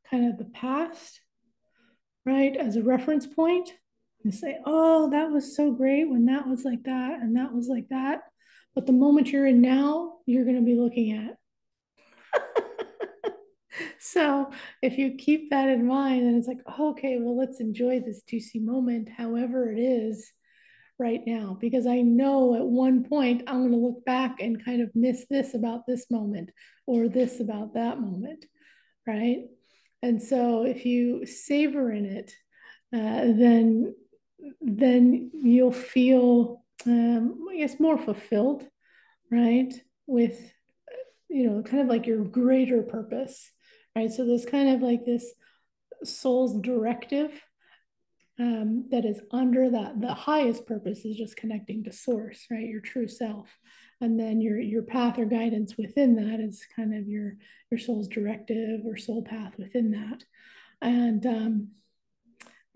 kind of the past, right, as a reference point and say, oh, that was so great when that was like that and that was like that. But the moment you're in now, you're going to be looking at. So if you keep that in mind, then it's like, oh, okay, well, let's enjoy this juicy moment, however it is right now, because I know at one point I'm going to look back and kind of miss this about this moment or this about that moment, right? And so if you savor in it, then you'll feel, I guess, more fulfilled, right? With kind of like your greater purpose, right? So there's kind of like this soul's directive that is under that. The highest purpose is just connecting to source, right? Your true self. And then your path or guidance within that is kind of your soul's directive or soul path within that. And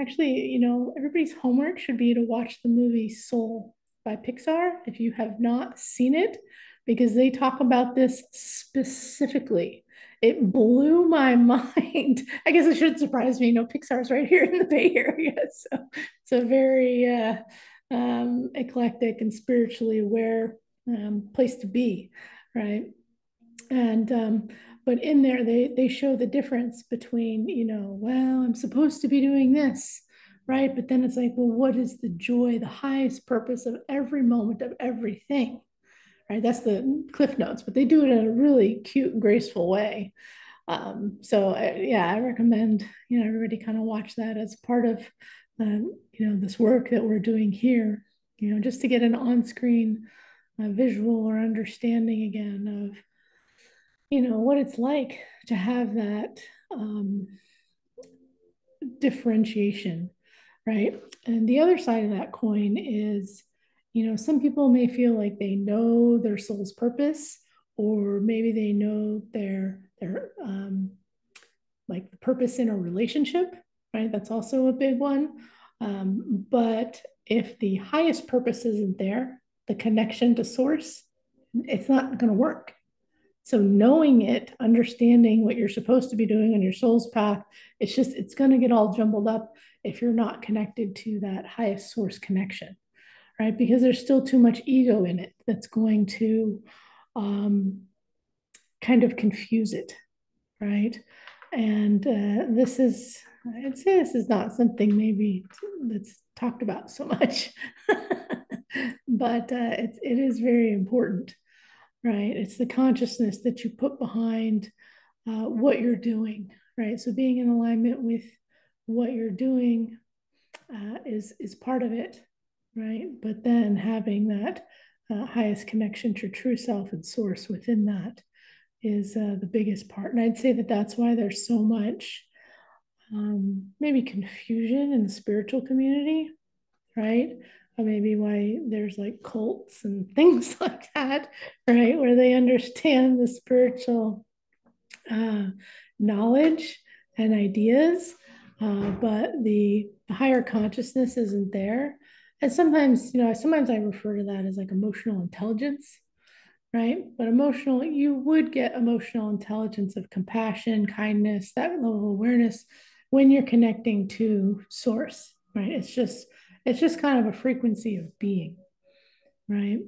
actually, everybody's homework should be to watch the movie Soul by Pixar if you have not seen it, because they talk about this specifically. It blew my mind. I guess it should surprise me. Pixar's right here in the Bay Area, so it's a very eclectic and spiritually aware place to be, right? And but in there they show the difference between, well, I'm supposed to be doing this, right? But then it's like, well, what is the joy, the highest purpose of every moment of everything, right? That's the cliff notes, but they do it in a really cute and graceful way. So yeah, I recommend, everybody kind of watch that as part of this work that we're doing here, just to get an on-screen visual or understanding again of what it's like to have that differentiation, right? And the other side of that coin is, some people may feel like they know their soul's purpose, or maybe they know their like the purpose in a relationship, right? That's also a big one. But if the highest purpose isn't there, the connection to source, it's not going to work. So knowing it, understanding what you're supposed to be doing on your soul's path, it's going to get all jumbled up if you're not connected to that highest source connection, right? Because there's still too much ego in it that's going to um, kind of confuse it, right? And I'd say this is not something maybe that's talked about so much, but it is very important, right? It's the consciousness that you put behind what you're doing, right? So being in alignment with what you're doing is part of it, right? But then having that highest connection to true self and source within that is the biggest part. And I'd say that that's why there's so much maybe confusion in the spiritual community, right? Or maybe why there's like cults and things like that, right? Where they understand the spiritual uh, knowledge and ideas, but the higher consciousness isn't there. And sometimes I refer to that as like emotional intelligence, right? But you would get emotional intelligence of compassion, kindness, that level of awareness when you're connecting to source, right? It's just kind of a frequency of being, right?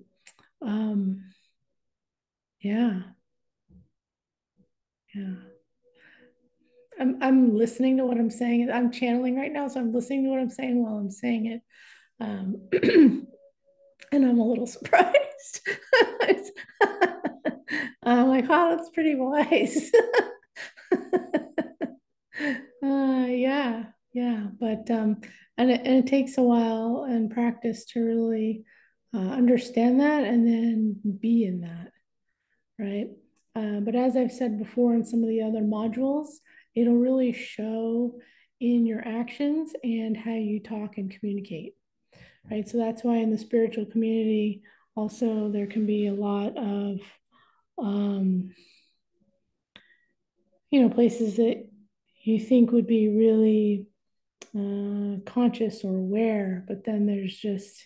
Um, yeah, yeah. I'm listening to what I'm saying. I'm channeling right now, so I'm listening to what I'm saying while I'm saying it. And I'm a little surprised. I'm like, oh, that's pretty wise. Yeah, yeah, but and it takes a while and practice to really understand that and then be in that, right? But as I've said before in some of the other modules, it'll really show in your actions and how you talk and communicate, right? So that's why in the spiritual community, also there can be a lot of um, places that you think would be really conscious or aware, but then there's just,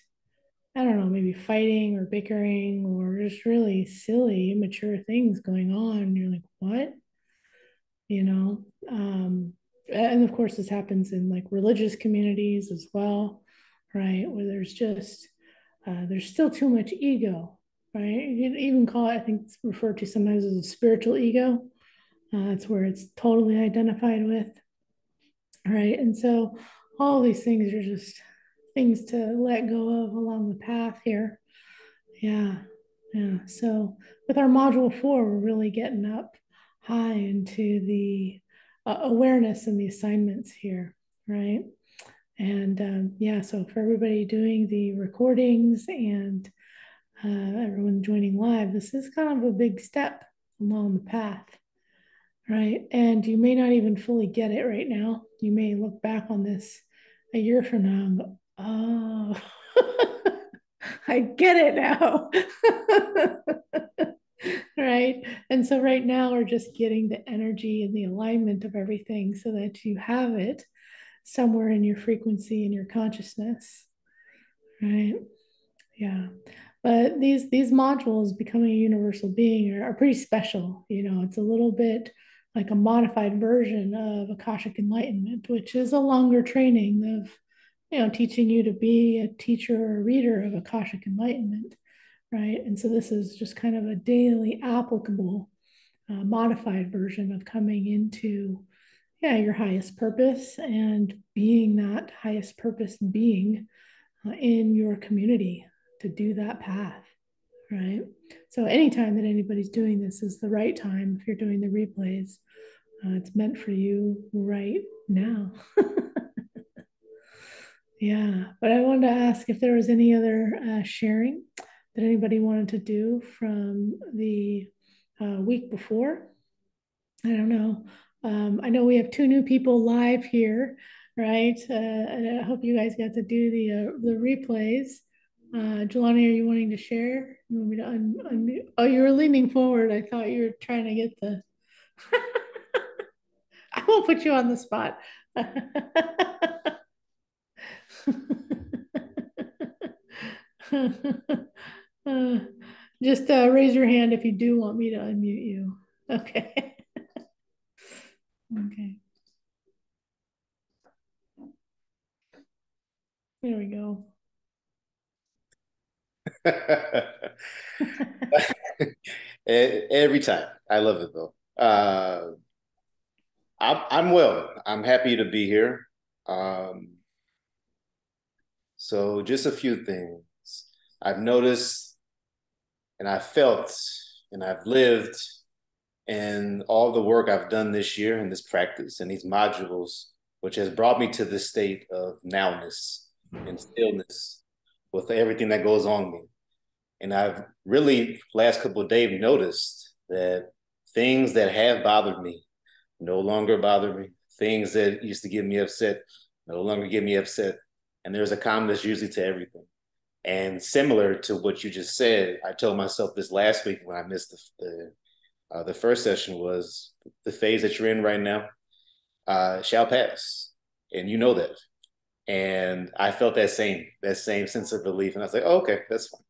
I don't know, maybe fighting or bickering or just really silly, immature things going on. And you're like, what? you know. And of course, this happens in like religious communities as well, right? Where there's still too much ego, right? You can even call it, I think it's referred to sometimes as a spiritual ego. That's where it's totally identified with, right? And so all these things are just things to let go of along the path here. Yeah. Yeah. So with our module 4, we're really getting up high into the awareness and the assignments here, right? And yeah, so for everybody doing the recordings and everyone joining live, this is kind of a big step along the path, right? And you may not even fully get it right now. You may look back on this a year from now and go, oh, I get it now. Right. And so right now we're just getting the energy and the alignment of everything so that you have it somewhere in your frequency and your consciousness. Right. Yeah. But these modules, becoming a universal being, are pretty special. You know, it's a little bit like a modified version of Akashic Enlightenment, which is a longer training of, teaching you to be a teacher or a reader of Akashic Enlightenment, right? And so this is just kind of a daily applicable, modified version of coming into, yeah, your highest purpose and being that highest purpose being in your community to do that path, right? So anytime that anybody's doing this is the right time. If you're doing the replays, it's meant for you right now. Yeah, but I wanted to ask if there was any other sharing that anybody wanted to do from the week before. I don't know. I know we have 2 new people live here, right? And I hope you guys got to do the replays. Jelani, are you wanting to share? You want me to unmute? Oh, you were leaning forward. I thought you were trying to get the. I won't put you on the spot. Uh, just raise your hand if you do want me to unmute you. Okay. Okay. There we go. Every time. I love it though. I'm well. I'm happy to be here. Um, so just a few things. I've noticed and I've felt and I've lived and all the work I've done this year in this practice and these modules, which has brought me to this state of nowness and stillness with everything that goes on me. And I've really, last couple of days, noticed that things that have bothered me no longer bother me. Things that used to get me upset no longer get me upset. And there's a calmness usually to everything. And similar to what you just said, I told myself this last week when I missed the first session was the phase that you're in right now shall pass, and you know that. And I felt that same sense of relief, and I was like, oh, okay, that's fine.